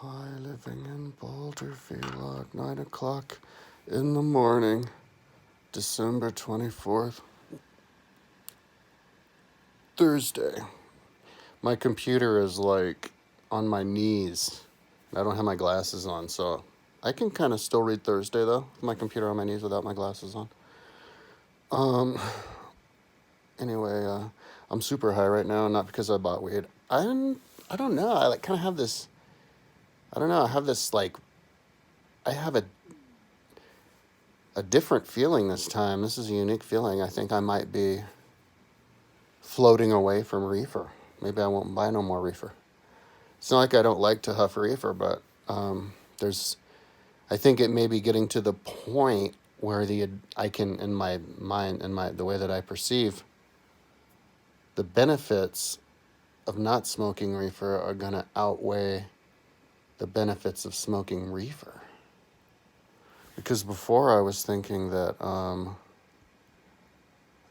Hi, living in Boulder Vlog, 9 o'clock in the morning, December 24th, Thursday. My computer is like on my knees. I don't have my glasses on, so I can kind of still read Thursday though, with my computer on my knees without my glasses on. Um, anyway, I'm super high right now, not because I bought weed. I don't know, I like kind of have this, I don't know, I have this like, I have a different feeling this time. This is a unique feeling. I think I might be floating away from reefer. Maybe I won't buy no more reefer. It's not like I don't like to huff reefer, but I think it may be getting to the point where I can, in my mind, the way that I perceive, the benefits of not smoking reefer are going to outweigh the benefits of smoking reefer. Because before I was thinking that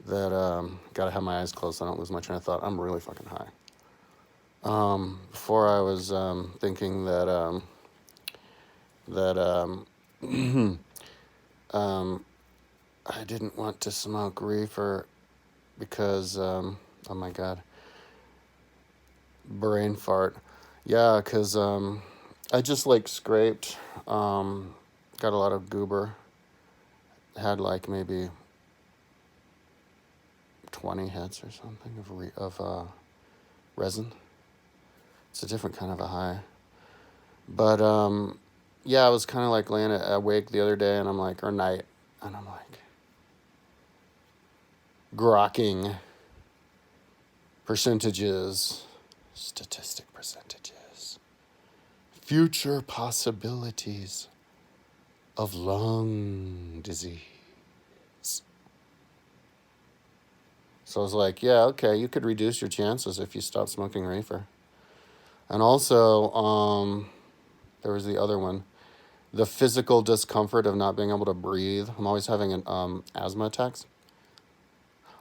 gotta have my eyes closed so I don't lose my train of thought. I'm really fucking high. Before I was thinking that I didn't want to smoke reefer because oh my god, brain fart. Yeah, because I just like scraped, got a lot of goober, had like maybe 20 hits or something of resin. It's a different kind of a high. But yeah, I was kind of like laying awake the other day, and I'm like, or night, and I'm like, grokking percentages, statistic percentages, future possibilities of lung disease. So I was like, yeah, okay, you could reduce your chances if you stop smoking reefer. And also, there was the other one, the physical discomfort of not being able to breathe. I'm always having an asthma attacks.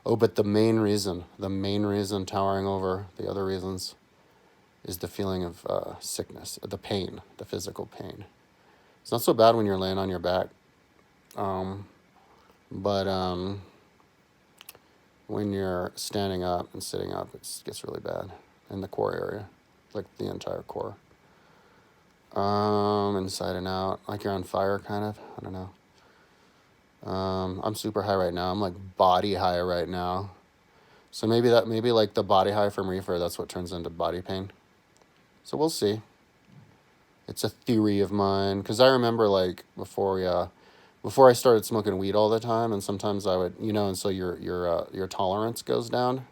Oh, but the main reason towering over the other reasons is the feeling of sickness, the pain, the physical pain. It's not so bad when you're laying on your back, but when you're standing up and sitting up, it gets really bad in the core area, like the entire core. Inside and out, like you're on fire, kind of. I don't know. I'm super high right now. I'm like body high right now. So maybe like the body high from reefer, that's what turns into body pain. So we'll see. It's a theory of mine. Because I remember like before I started smoking weed all the time, and sometimes I would, and so your tolerance goes down.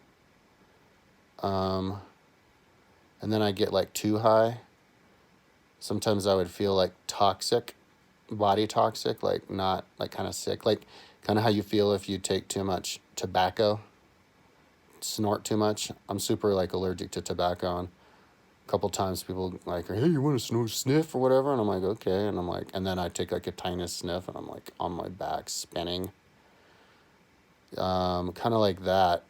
And then I get like too high. Sometimes I would feel like toxic, body toxic, like not like kind of sick, like kind of how you feel if you take too much tobacco, snort too much. I'm super like allergic to tobacco, and a couple times people like, hey, you want to sniff or whatever? And I'm like, okay. And I'm like, and then I take like a tiny sniff, and I'm like on my back spinning. Kind of like that.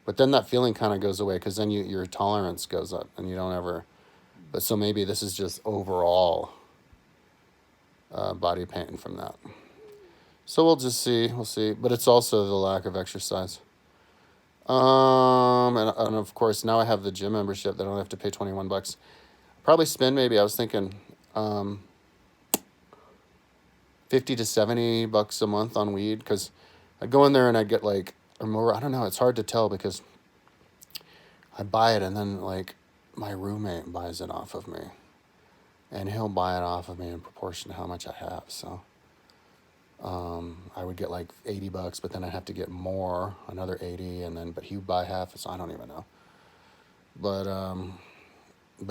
But then that feeling kind of goes away, because then your tolerance goes up, and you don't ever. But so maybe this is just overall body pain from that. So we'll just see. We'll see. But it's also the lack of exercise. And of course now I have the gym membership that I don't have to pay $21. Probably spend maybe, I was thinking, $50 to $70 a month on weed, because I go in there and I get like, or more. I don't know. It's hard to tell because I buy it and then like my roommate buys it off of me, and he'll buy it off of me in proportion to how much I have. So I would get like $80, but then I'd have to get more, another 80, and then, but he would buy half, so I don't even know. But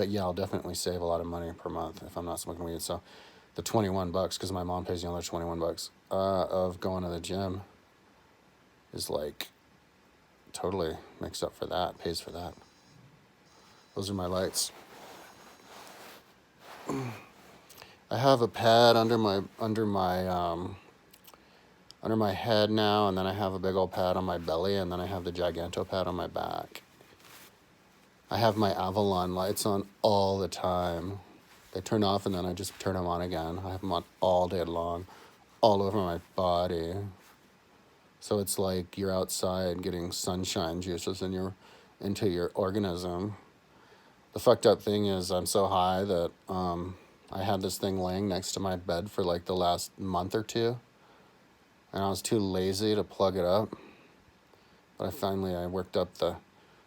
yeah, I'll definitely save a lot of money per month if I'm not smoking weed. So the $21, because my mom pays the other $21 of going to the gym is like totally makes up for that, pays for that. Those are my lights. I have a pad under my head now, and then I have a big old pad on my belly, and then I have the giganto pad on my back. I have my Avalon lights on all the time. They turn off and then I just turn them on again. I have them on all day long, all over my body. So it's like you're outside getting sunshine juices into your organism. The fucked up thing is I'm so high that I had this thing laying next to my bed for like the last month or two. And I was too lazy to plug it up. But I worked up the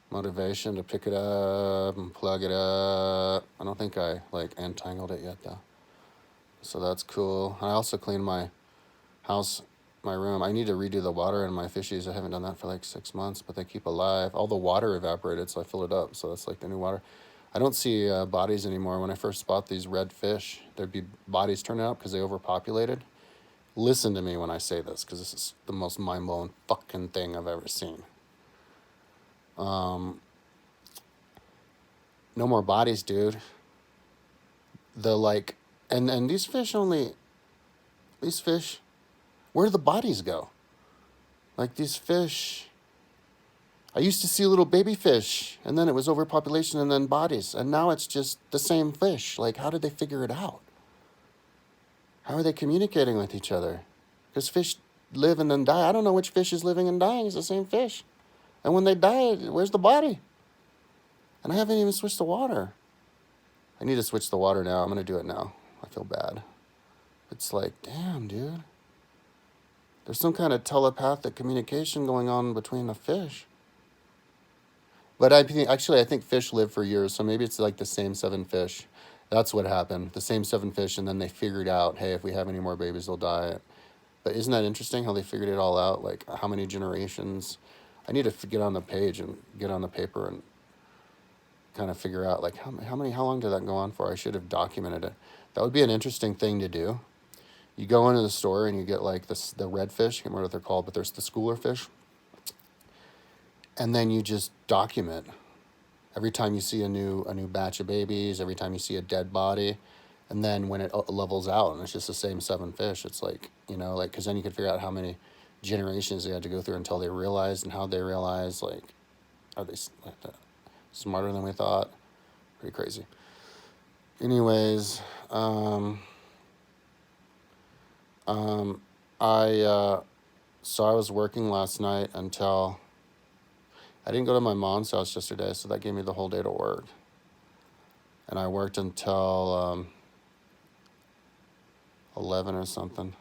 motivation to pick it up and plug it up. I don't think I like untangled it yet though. So that's cool. I also cleaned my house, my room. I need to redo the water in my fishies. I haven't done that for like 6 months, but they keep alive. All the water evaporated, so I filled it up. So that's like the new water. I don't see bodies anymore. When I first bought these red fish, there'd be bodies turning up because they overpopulated. Listen to me when I say this, because this is the most mind-blowing fucking thing I've ever seen. No more bodies, dude. And these fish, where do the bodies go? Like these fish, I used to see little baby fish, and then it was overpopulation and then bodies, and now it's just the same fish. Like, how did they figure it out? How are they communicating with each other? Because fish live and then die. I don't know which fish is living and dying. It's the same fish. And when they die, where's the body? And I haven't even switched the water. I need to switch the water now. I'm going to do it now. I feel bad. It's like, damn, dude. There's some kind of telepathic communication going on between the fish. But I think fish live for years, so maybe it's like the same 7 fish. That's what happened. The same 7 fish, and then they figured out, hey, if we have any more babies, they'll die. But isn't that interesting how they figured it all out? Like, how many generations? I need to get on the page and get on the paper and kind of figure out, like, how long did that go on for? I should have documented it. That would be an interesting thing to do. You go into the store and you get, like, the redfish. I can't remember what they're called, but there's the schooler fish. And then you just document every time you see a new batch of babies, every time you see a dead body, and then when it levels out and it's just the same 7 fish, it's like, because then you can figure out how many generations they had to go through until they realized, and how they realized, like, are they like that smarter than we thought? Pretty crazy. Anyways, so I was working last night until I didn't go to my mom's house yesterday, so that gave me the whole day to work. And I worked until 11 or something.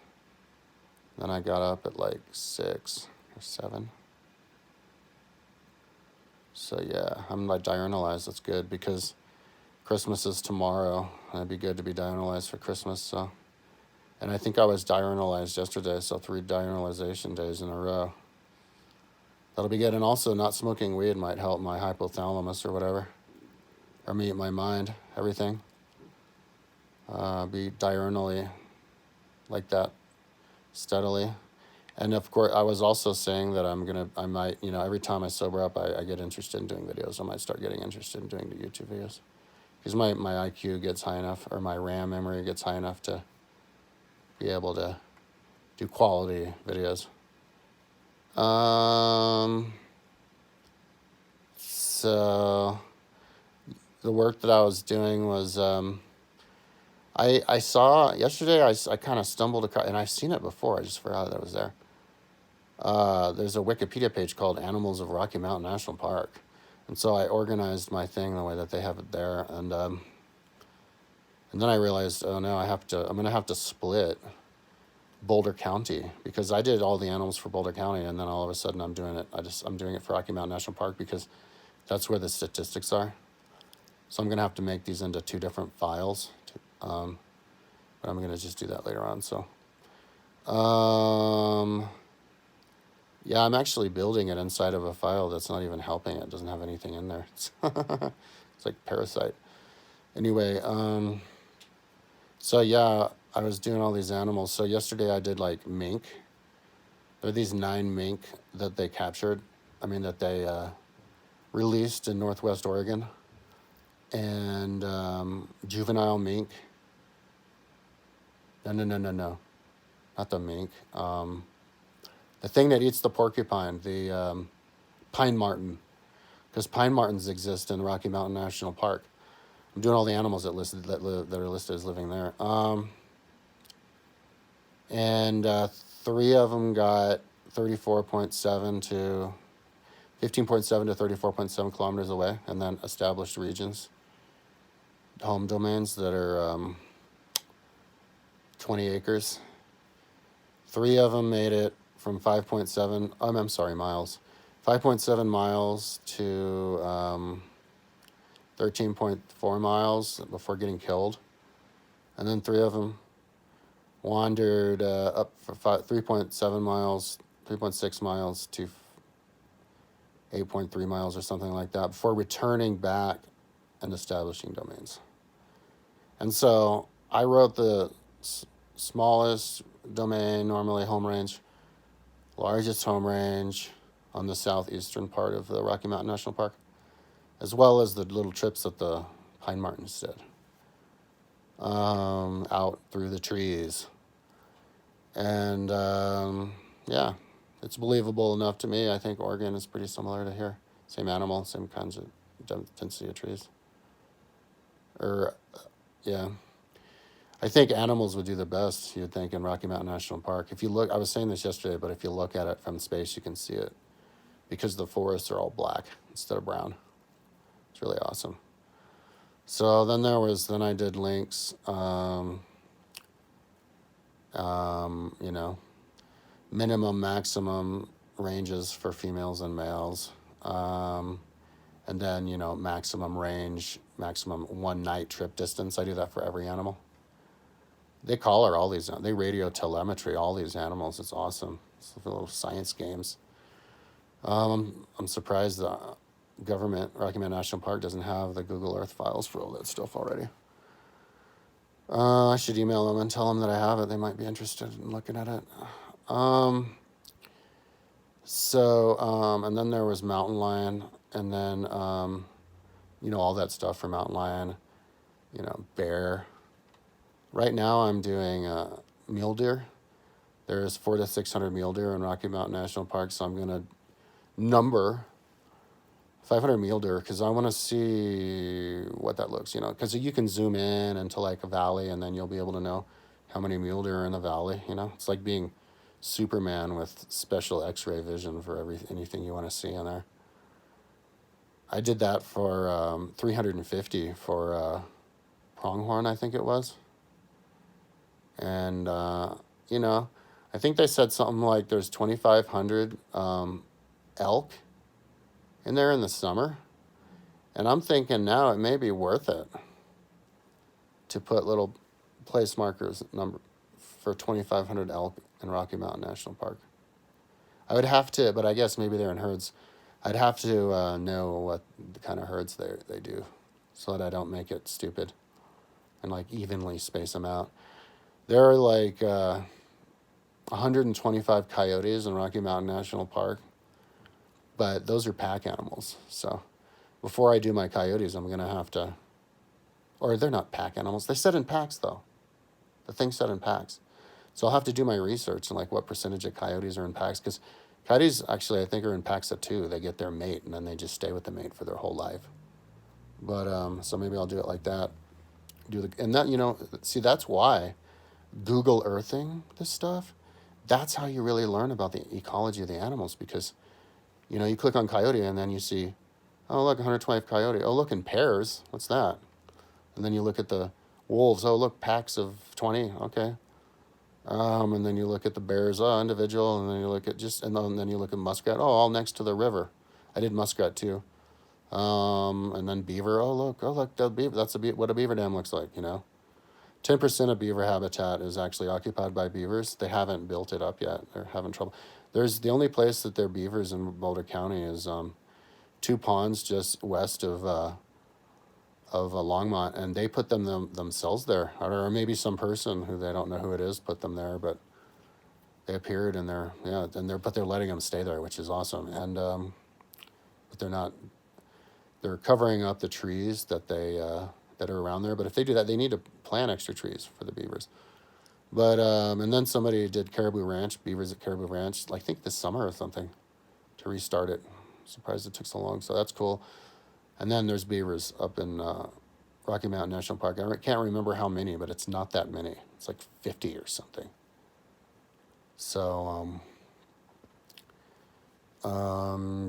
Then I got up at like 6 or 7. So yeah, I'm like diurnalized. That's good because Christmas is tomorrow. And it'd be good to be diurnalized for Christmas. So, and I think I was diurnalized yesterday, so 3 diurnalization days in a row. That'll be good. And also, not smoking weed might help my hypothalamus or whatever. Or my mind, everything. Be diurnally like that, steadily. And of course, I was also saying that I might, every time I sober up, I get interested in doing videos. I might start getting interested in doing the YouTube videos. Because my IQ gets high enough, or my RAM memory gets high enough to be able to do quality videos. So the work that I was doing was, I saw yesterday, I kind of stumbled across, and I've seen it before, I just forgot that it was there. There's a Wikipedia page called Animals of Rocky Mountain National Park. And so I organized my thing the way that they have it there. And then I realized, oh no, I'm going to have to split Boulder County, because I did all the animals for Boulder County, and then all of a sudden I'm doing it for Rocky Mountain National Park, because that's where the statistics are. So I'm going to have to make these into 2 different files. But I'm going to just do that later on. So, yeah, I'm actually building it inside of a file that's not even helping. It doesn't have anything in there. It's like Parasite. Anyway, so yeah, I was doing all these animals. So yesterday I did like mink. There are these 9 mink that they captured. That they released in Northwest Oregon. And juvenile mink. No. Not the mink. The thing that eats the porcupine, the pine marten. because pine martens exist in Rocky Mountain National Park. I'm doing all the animals that are listed as living there. And 3 of them got 34.7 to 15.7 to 34.7 kilometers away, and then established regions, home domains that are 20 acres. 3 of them made it from 5.7, I'm sorry, miles. 5.7 miles to 13.4 miles before getting killed. And then 3 of them wandered up for 3.7 miles, 3.6 miles to 8.3 miles or something like that before returning back and establishing domains. And so I wrote the smallest domain, normally home range, largest home range on the southeastern part of the Rocky Mountain National Park, as well as the little trips that the pine martens did out through the trees. And yeah, it's believable enough to me. I think Oregon is pretty similar to here. Same animal, same kinds of density of trees. Yeah. I think animals would do the best, you'd think, in Rocky Mountain National Park. If you look, I was saying this yesterday, but if you look at it from space, you can see it because the forests are all black instead of brown. It's really awesome. So then I did links, you know, minimum, maximum ranges for females and males. And then, you know, maximum range, maximum 1 night trip distance. I do that for every animal. They collar all these, they radio telemetry all these animals. It's awesome. It's little science games. I'm surprised the government, Rocky Mountain National Park, doesn't have the Google Earth files for all that stuff already. I should email them and tell them that I have it. They might be interested in looking at it. And then there was mountain lion, and then, you know, all that stuff for mountain lion, you know, bear. Right now I'm doing mule deer. There's 400 to 600 mule deer in Rocky Mountain National Park, so I'm going to number 500 mule deer because I want to see what that looks, you know, because you can zoom in into like a valley and then you'll be able to know how many mule deer are in the valley, you know. It's like being Superman with special x-ray vision for anything you want to see in there. I did that for 350 for pronghorn, I think it was. And, you know, I think they said something like there's 2,500 elk in there in the summer. And I'm thinking now it may be worth it to put little place markers for 2,500 elk in Rocky Mountain National Park. I would have to, but I guess maybe they're in herds. I'd have to know what the kind of herds they do so that I don't make it stupid and like evenly space them out. There are like 125 coyotes in Rocky Mountain National Park, but those are pack animals. So before I do my coyotes, I'm going to have to, or they're not pack animals. They set in packs though. The thing set in packs. So I'll have to do my research and like what percentage of coyotes are in packs, because coyotes actually I think are in packs of 2. They get their mate and then they just stay with the mate for their whole life. But so maybe I'll do it like that. And that, you know, see, that's why Google Earthing this stuff, that's how you really learn about the ecology of the animals, because, you know, you click on coyote and then you see, oh, look, 125 coyote. Oh, look, in pairs. What's that? And then you look at the wolves. Oh, look, packs of 20. Okay. And then you look at the bears, oh, individual. And then you look at and then you look at muskrat. Oh, all next to the river. I did muskrat too. And then beaver. Oh, look, the beaver. That's what a beaver dam looks like, you know. 10% of beaver habitat is actually occupied by beavers. They haven't built it up yet. They're having trouble. There's the only place that there are beavers in Boulder County is 2 ponds just west of Longmont, and they put themselves there, or maybe some person who they don't know who it is put them there, but they appeared and they're letting them stay there, which is awesome. And but they're covering up the trees that that are around there. But if they do that, they need to plant extra trees for the beavers. But and then somebody did Caribou Ranch, beavers at Caribou Ranch, I think this summer or something, to restart it. Surprised it took so long. So that's cool. And then there's beavers up in Rocky Mountain National Park. I can't remember how many, but it's not that many. It's like 50 or something. So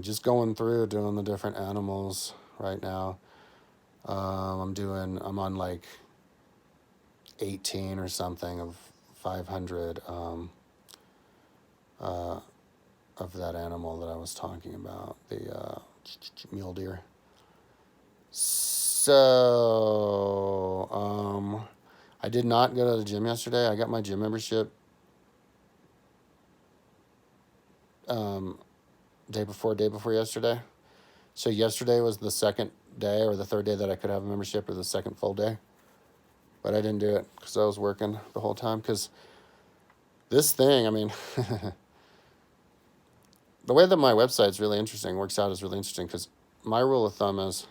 just going through doing the different animals right now. I'm on like 18 or something of 500 of that animal that I was talking about, the mule deer. So I did not go to the gym yesterday. I got my gym membership day before yesterday. So yesterday was the second day or the third day that I could have a membership, or the second full day. But I didn't do it because I was working the whole time. Because this thing, I mean, the way that my website's really interesting, works out is really interesting, because my rule of thumb is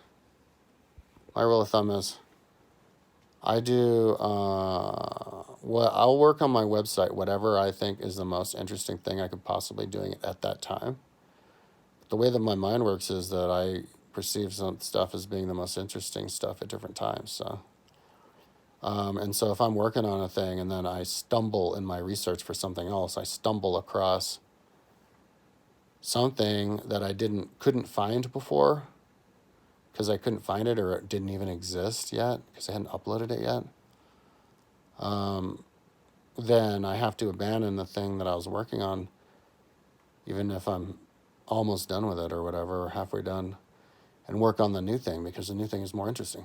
I do, I'll work on my website, whatever I think is the most interesting thing I could possibly doing at that time. The way that my mind works is that I perceive some stuff as being the most interesting stuff at different times. So, and so if I'm working on a thing and then I stumble in my research for something else, I stumble across something that I couldn't find before, because I couldn't find it, or it didn't even exist yet because I hadn't uploaded it yet, then I have to abandon the thing that I was working on, even if I'm almost done with it or whatever, or halfway done, and work on the new thing, because the new thing is more interesting.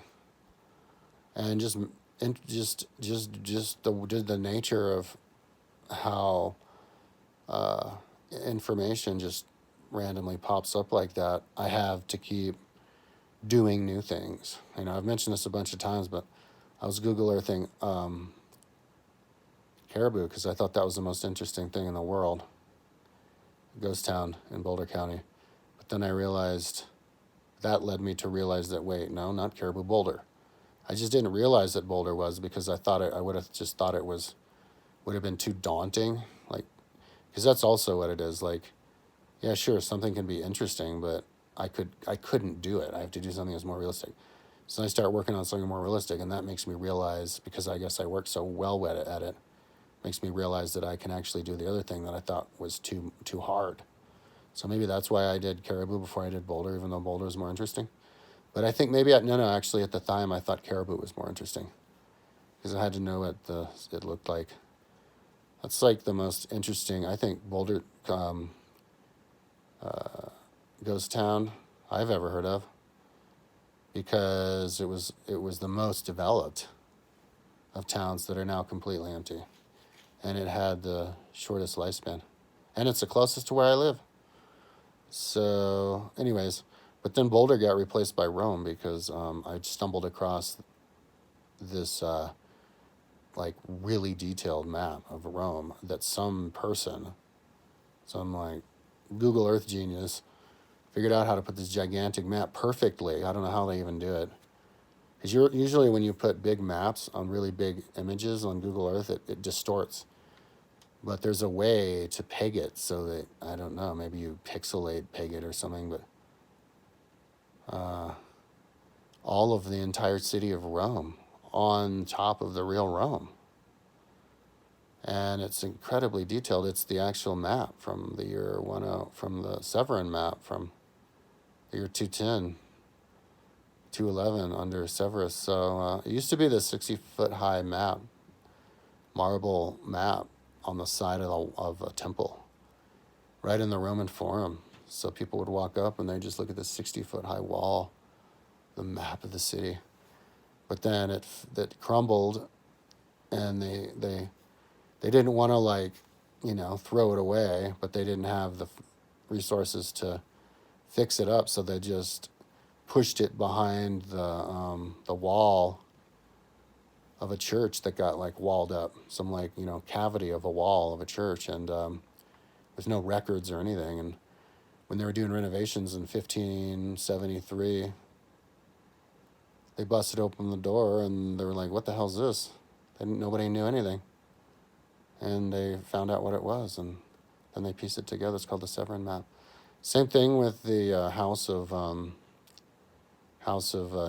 And just the nature of how information just randomly pops up like that, I have to keep doing new things. I've mentioned this a bunch of times, but I was Google Earthing caribou because I thought that was the most interesting thing in the world. Ghost town in Boulder County. But then I realized, that led me to realize that, wait, no, not Caribou, Boulder. I just didn't realize that Boulder was, because I thought I would have just thought it would have been too daunting. Like, because that's also what it is. Like, yeah, sure, something can be interesting, but I couldn't do it. I have to do something that's more realistic. So I start working on something more realistic, and that makes me realize, because I guess I work so well at it, makes me realize that I can actually do the other thing that I thought was too hard. So maybe that's why I did Caribou before I did Boulder, even though Boulder is more interesting. But I think maybe actually at the time I thought Caribou was more interesting, because I had to know what it looked like. That's like the most interesting, I think, Boulder ghost town I've ever heard of, because it was the most developed of towns that are now completely empty, and it had the shortest lifespan, and it's the closest to where I live. So, anyways, but then Boulder got replaced by Rome, because I stumbled across this like really detailed map of Rome that some like Google Earth genius, figured out how to put this gigantic map perfectly. I don't know how they even do it. Because usually when you put big maps on really big images on Google Earth, it distorts. But there's a way to peg it so that, I don't know, maybe you peg it or something, but all of the entire city of Rome on top of the real Rome. And it's incredibly detailed. It's the actual map from the year 10, from the Severan map from the year 210, 211 under Severus. So it used to be the 60-foot high map, marble map on the side of a temple, right in the Roman Forum. So people would walk up and they'd just look at this 60-foot high wall, the map of the city. But then it crumbled, and they didn't want to throw it away, but they didn't have the resources to fix it up, so they just pushed it behind the wall of a church that got walled up, some cavity of a wall of a church, and there's no records or anything. And when they were doing renovations in 1573, they busted open the door and they were like, "What the hell's this?" Nobody knew anything, and they found out what it was, and then they pieced it together. It's called the Severan map. Same thing with the House of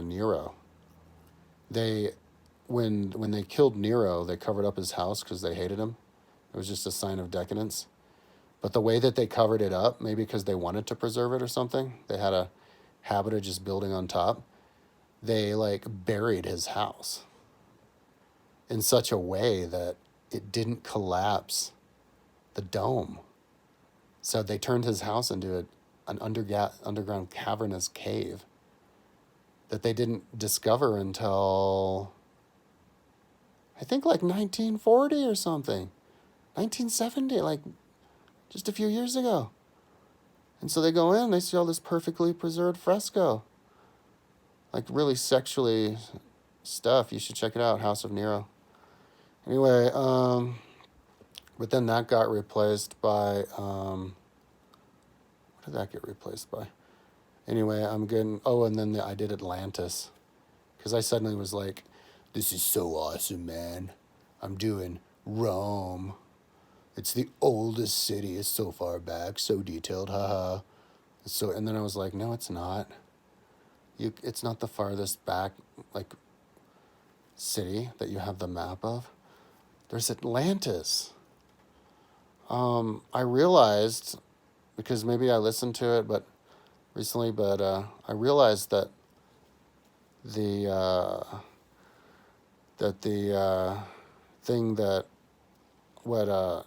Nero. They when they killed Nero, they covered up his house because they hated him. It was just a sign of decadence. But the way that they covered it up, maybe because they wanted to preserve it or something, they had a habit of just building on top. They like buried his house in such a way that it didn't collapse the dome. So they turned his house into an underground cavernous cave that they didn't discover until I think like 1940 or something, 1970, like just a few years ago. And so they go in, they see all this perfectly preserved fresco, like really sexually stuff. You should check it out, House of Nero. Anyway, but then that got replaced by, what did that get replaced by? Anyway, I'm getting, oh, and then I did Atlantis. Because I suddenly was like, this is so awesome, man. I'm doing Rome. It's the oldest city. It's so far back, so detailed, haha. So, and then I was like, no, it's not. It's not the farthest back, like, city that you have the map of. There's Atlantis. I realized, because maybe I listened to it, but recently, but I realized that the thing that what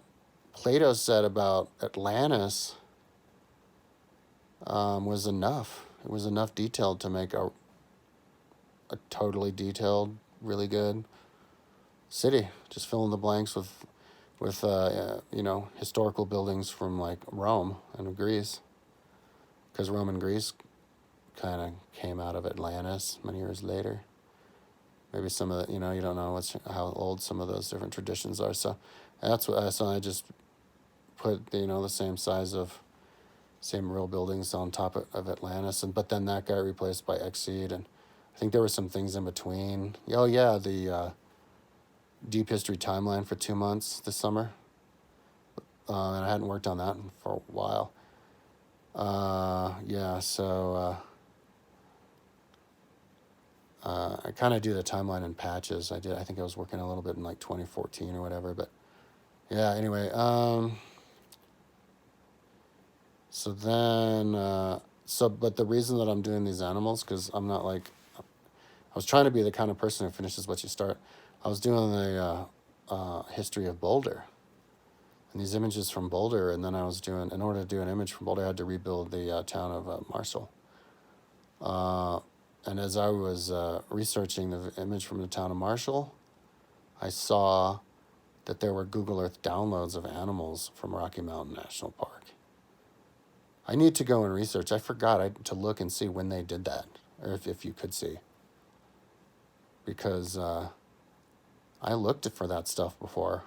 Plato said about Atlantis was enough. It was enough detailed to make a totally detailed, really good city. Just fill in the blanks with historical buildings from like Rome and Greece, because Rome and Greece kind of came out of Atlantis many years later. Maybe some of the, you don't know how old some of those different traditions are. So that's what. So I just put the same real buildings on top of Atlantis, but then that got replaced by Exceed, and I think there were some things in between. Oh yeah, the Deep History Timeline for 2 months this summer, and I hadn't worked on that for a while. So I kind of do the timeline in patches. I think I was working a little bit in like 2014 or whatever, but yeah. Anyway, so then, but the reason that I'm doing these animals, because I'm not like, I was trying to be the kind of person who finishes what you start. I was doing the history of Boulder, and these images from Boulder, and then I was doing, in order to do an image from Boulder, I had to rebuild the town of Marshall. And as I was researching the image from the town of Marshall, I saw that there were Google Earth downloads of animals from Rocky Mountain National Park. I need to go and research. I forgot to look and see when they did that, or if you could see. Because I looked for that stuff before.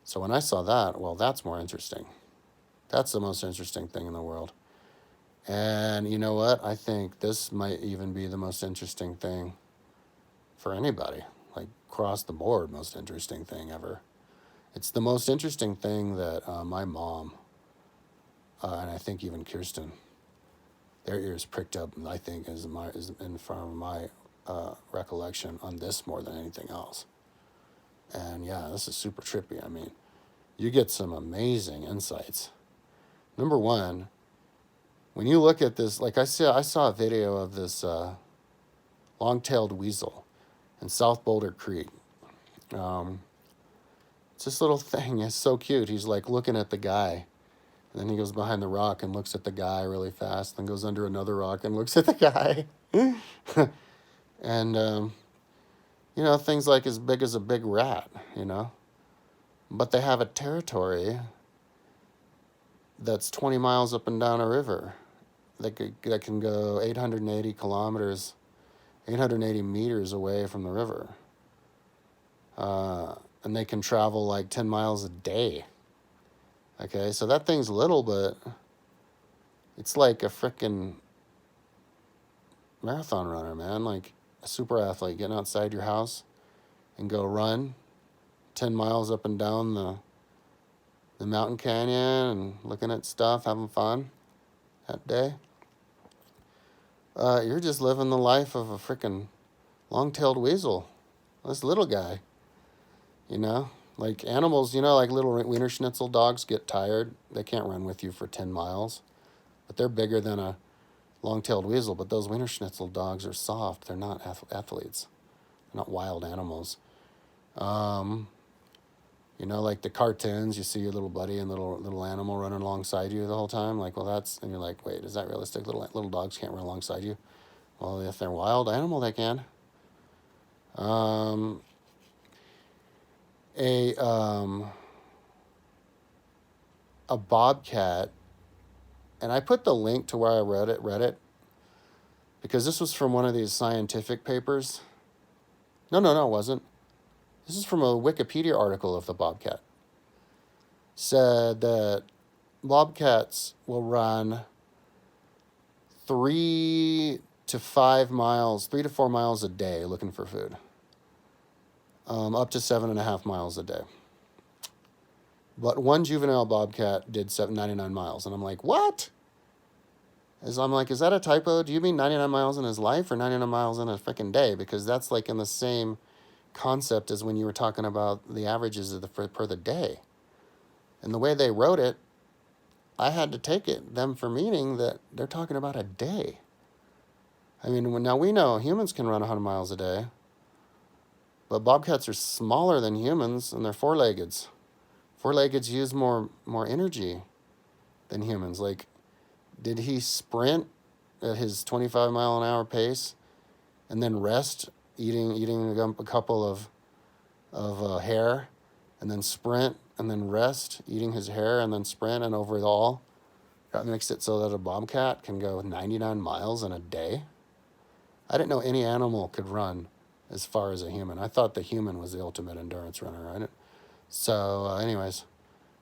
So when I saw that, well, that's more interesting. That's the most interesting thing in the world. And you know what? I think this might even be the most interesting thing for anybody. Like, across the board, most interesting thing ever. It's the most interesting thing that my mom, and I think even Kirsten, their ears pricked up, I think, is in front of my recollection on this more than anything else. And yeah, this is super trippy. I mean, you get some amazing insights. Number one, when you look at this, like I saw a video of this long-tailed weasel in South Boulder Creek. It's this little thing. It's so cute. He's like looking at the guy. And then he goes behind the rock and looks at the guy really fast. Then goes under another rock and looks at the guy. And, things like as big as a big rat, But they have a territory that's 20 miles up and down a river that can go 880 kilometers, 880 meters away from the river. And they can travel like 10 miles a day. Okay, so that thing's little, but it's like a frickin' marathon runner, man. Like a super athlete getting outside your house and go run 10 miles up and down the mountain canyon and looking at stuff, having fun. that day, you're just living the life of a freaking long-tailed weasel. This little guy, you know? Like animals, like little Wiener Schnitzel dogs get tired. They can't run with you for 10 miles, but they're bigger than a long-tailed weasel. But those Wiener Schnitzel dogs are soft. They're not athletes. They're not wild animals. Like the cartoons, you see your little buddy and little animal running alongside you the whole time. Like, well, and you're like, wait, is that realistic? Little dogs can't run alongside you. Well, if they're a wild animal, they can. Um, a bobcat, and I put the link to where I read it, because this was from one of these scientific papers. No, it wasn't. This is from a Wikipedia article of the bobcat. Said that bobcats will run 3 to 4 miles a day looking for food. Up to 7.5 miles a day. But one juvenile bobcat did 99 miles. And I'm like, what? I'm like, is that a typo? Do you mean 99 miles in his life or 99 miles in a freaking day? Because that's like in the same concept as when you were talking about the averages of per the day. And the way they wrote it, I had to take them for meaning that they're talking about a day. I mean, now we know humans can run 100 miles a day, but bobcats are smaller than humans and they're four-leggeds. Four-leggeds use more energy than humans. Like, did he sprint at his 25-mile-an-hour pace and then rest, eating a couple of hair, and then sprint, and then rest, eating his hair, and then sprint, and overall, that makes it so that a bobcat can go 99 miles in a day? I didn't know any animal could run as far as a human. I thought the human was the ultimate endurance runner, right? So, anyways,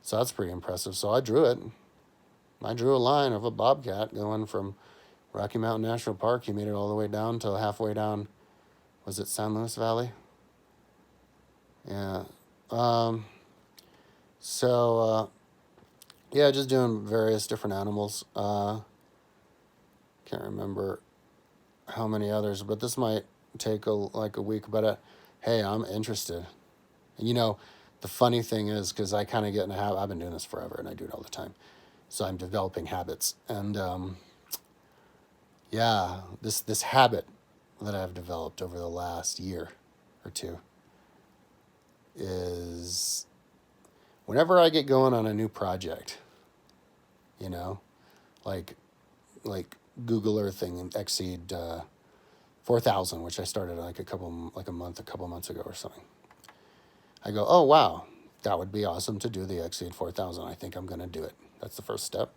so that's pretty impressive. So I drew it. I drew a line of a bobcat going from Rocky Mountain National Park. He made it all the way down to halfway down. Was it San Luis Valley? Yeah. Yeah, just doing various different animals. Can't remember how many others, but this might take a week. But hey, I'm interested. And the funny thing is, because I kind of get in a habit. I've been doing this forever, and I do it all the time. So I'm developing habits, and yeah, this habit that I've developed over the last year or two is whenever I get going on a new project, like Google Earthing and Exceed 4,000, which I started a couple months ago or something. I go, oh wow, that would be awesome to do the Exceed 4,000. I think I'm going to do it. That's the first step.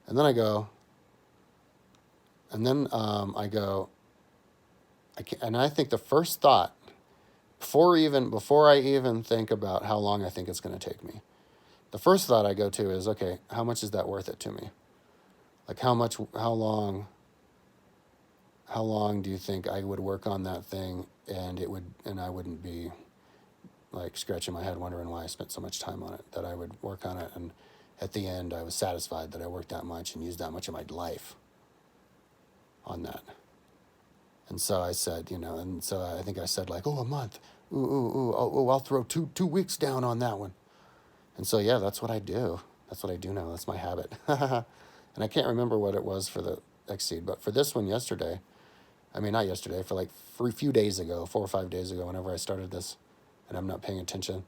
And then I go, I think the first thought, before I even think about how long I think it's going to take me, the first thought I go to is, okay, how much is that worth it to me? Like how long do you think I would work on that thing and I wouldn't be like scratching my head wondering why I spent so much time on it, that I would work on it and at the end I was satisfied that I worked that much and used that much of my life on that. And so I said, and so I think I said like, a month. I'll throw two weeks down on that one. And so, yeah, that's what I do. That's what I do now. That's my habit. And I can't remember what it was for the Exceed, but for this one yesterday, not yesterday, for a few days ago, 4 or 5 days ago, whenever I started this, and I'm not paying attention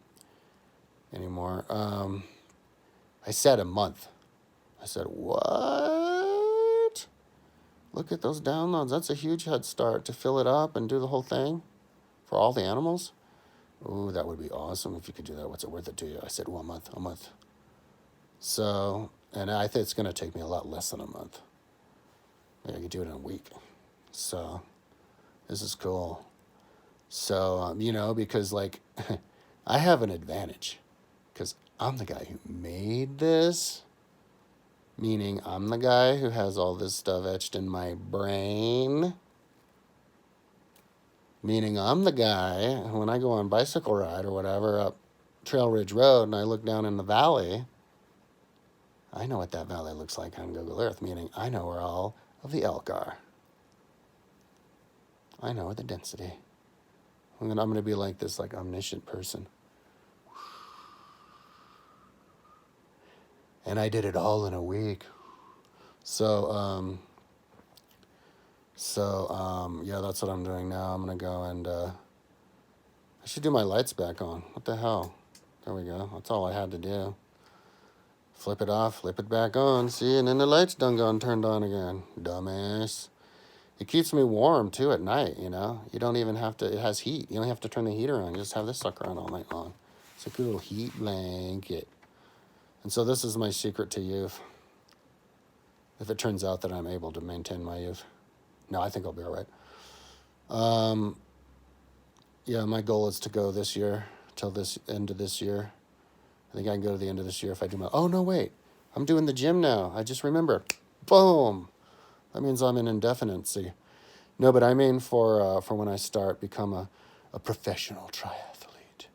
anymore, I said a month. I said, what? Look at those downloads. That's a huge head start to fill it up and do the whole thing for all the animals. Ooh, that would be awesome if you could do that. What's it worth it to you? I said, a month. So, and I think it's going to take me a lot less than a month. Maybe I could do it in a week. So, this is cool. So, because I have an advantage because I'm the guy who made this. Meaning I'm the guy who has all this stuff etched in my brain. Meaning I'm the guy, when I go on bicycle ride or whatever up Trail Ridge Road and I look down in the valley, I know what that valley looks like on Google Earth, meaning I know where all of the elk are. I know the density. I'm gonna be like this like omniscient person. And I did it all in a week. So yeah, that's what I'm doing now. I'm gonna go and I should do my lights back on. What the hell? There we go. That's all I had to do. Flip it off, flip it back on, see, and then the lights done gone turned on again. Dumbass. It keeps me warm too at night, you know? You don't even have to, it has heat. You don't have to turn the heater on. You just have this sucker on all night long. It's like a little heat blanket. And so this is my secret to youth. If it turns out that I'm able to maintain my youth. No, I think I'll be all right. Yeah, my goal is to go this year, till this end of this year. I think I can go to the end of this year if I do my... Oh, no, wait. I'm doing the gym now. I just remember. Boom. That means I'm in indefinitency. No, but I mean for when I start, become a professional triathlete.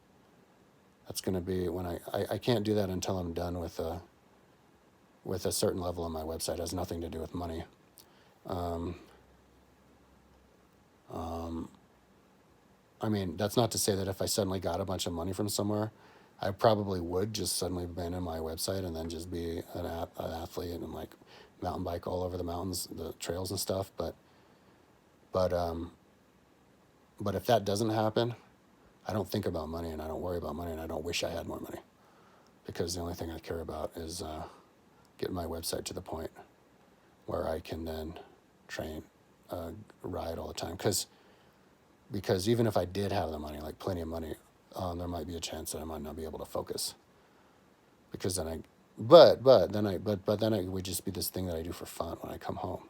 That's going to be when I can't do that until I'm done with a certain level on my website. It has nothing to do with money. I mean, that's not to say that if I suddenly got a bunch of money from somewhere, I probably would just suddenly abandon my website and then just be an athlete and like mountain bike all over the mountains, the trails and stuff. But if that doesn't happen, I don't think about money and I don't worry about money and I don't wish I had more money, because the only thing I care about is getting my website to the point where I can then train, ride all the time. Because even if I did have the money, like plenty of money, there might be a chance that I might not be able to focus. Because then but then it would just be this thing that I do for fun when I come home,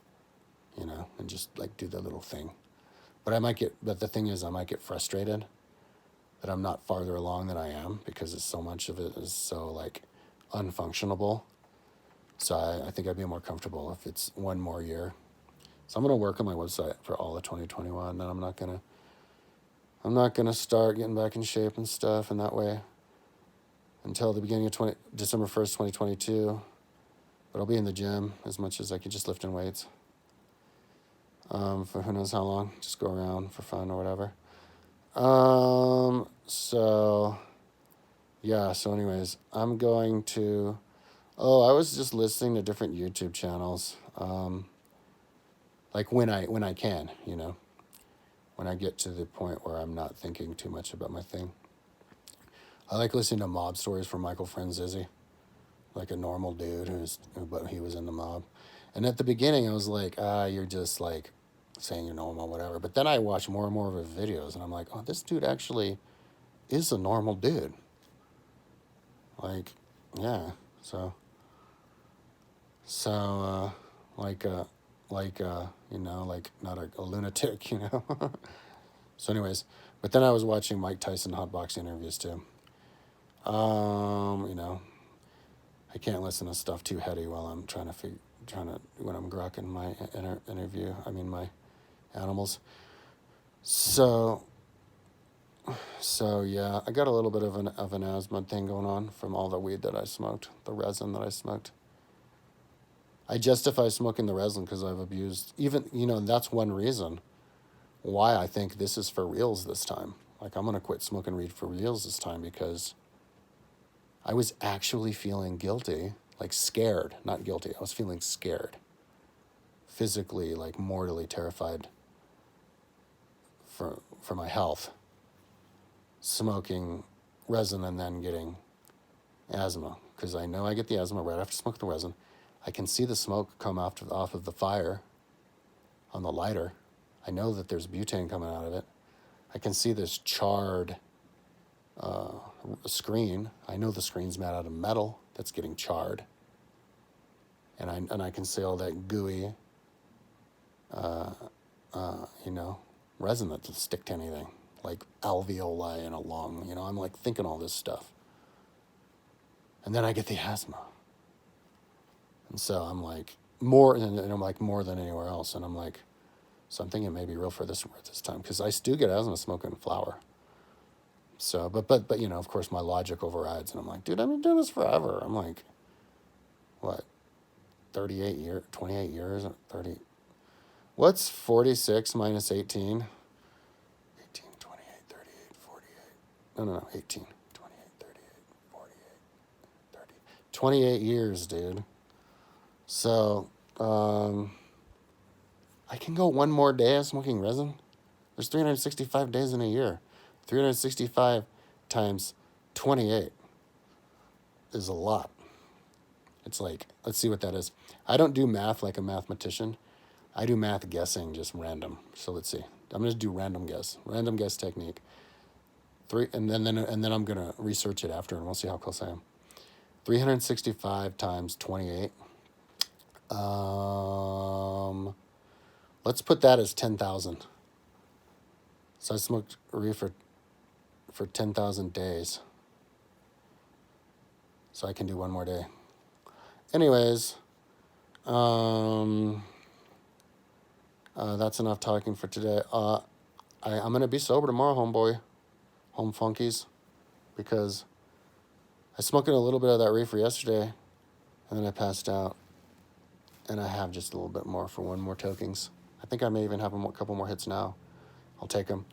you know, and just like do the little thing. But the thing is, I might get frustrated that I'm not farther along than I am, because it's so much of it is so like unfunctionable. So I think I'd be more comfortable if it's one more year. So I'm going to work on my website for all of 2021. Then I'm not going to start getting back in shape and stuff, and that way until the beginning of December 1st, 2022. But I'll be in the gym as much as I can, just lifting weights. For who knows how long, just go around for fun or whatever. So anyways, I'm going to, I was just listening to different YouTube channels. Like when I can, you know, when I get to the point where I'm not thinking too much about my thing. I like listening to mob stories from Michael Franzese, like a normal dude but he was in the mob. And at the beginning I was like, you're just like saying you're normal, whatever. But then I watch more and more of his videos and I'm like, oh, this dude actually is a normal dude. Like, yeah. So you know, like not a lunatic, you know. So anyways, but then I was watching Mike Tyson hot boxing interviews too. You know, I can't listen to stuff too heady while I'm when I'm grokking my interview. I mean, my animals. So yeah, I got a little bit of an asthma thing going on from all the weed that I smoked, the resin that I smoked. I justify smoking the resin because I've abused, even, you know, that's one reason why I think this is for reals this time. Like, I'm going to quit smoking weed for reals this time, because I was actually feeling guilty, like scared, not guilty. I was feeling scared, physically, like mortally terrified for my health, smoking resin and then getting asthma, because I know I get the asthma right after smoking the resin. I can see the smoke come off of the fire on the lighter. I know that there's butane coming out of it. I can see this charred screen. I know the screen's made out of metal that's getting charred. And I can see all that gooey, you know, resin that doesn't stick to anything, like alveoli in a lung. You know, I'm like thinking all this stuff. And then I get the asthma. And so I'm like, more than anywhere else. And I'm like, so I'm thinking maybe real for this time, because I do get asthma smoking flower. So, but you know, of course, my logic overrides, and I'm like, dude, I've been doing this forever. I'm like, what, 28 years, 30. What's 46 minus 18? 18, 28, 38, 48. No, 18, 28, 38, 48, 30. 28 years, dude. So, I can go one more day of smoking resin. There's 365 days in a year. 365 times 28 is a lot. It's like, let's see what that is. I don't do math like a mathematician. I do math guessing, just random. So let's see. I'm going to do random guess technique. And then I'm going to research it after, and we'll see how close I am. 365 times 28. Let's put that as 10,000. So I smoked reefer for 10,000 days. So I can do one more day. Anyways, that's enough talking for today. I'm going to be sober tomorrow, homeboy. Home funkies. Because I smoked a little bit of that reefer yesterday, and then I passed out. And I have just a little bit more for one more tokings. I think I may even have a couple more hits now. I'll take them.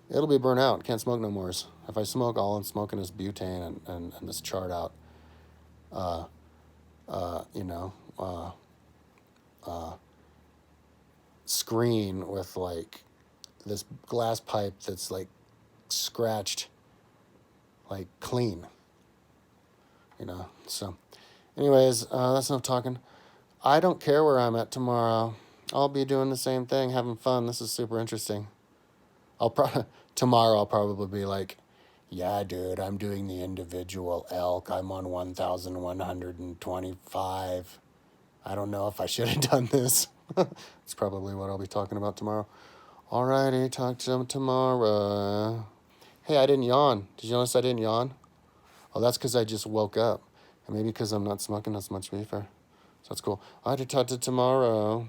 It'll be burnt out. Can't smoke no more. If I smoke, all I'm smoking is butane and this chart out. Screen with like this glass pipe that's like scratched, like clean. So anyways, that's enough talking. I don't care where I'm at tomorrow. I'll be doing the same thing, having fun. This is super interesting. Tomorrow I'll probably be like, yeah, dude, I'm doing the individual elk. I'm on 1,125. I don't know if I should have done this. It's probably what I'll be talking about tomorrow. Alrighty, talk to them tomorrow. Hey, I didn't yawn. Did you notice I didn't yawn? Oh, that's because I just woke up. And maybe because I'm not smoking as much reefer. So that's cool. Alright, talk to tomorrow.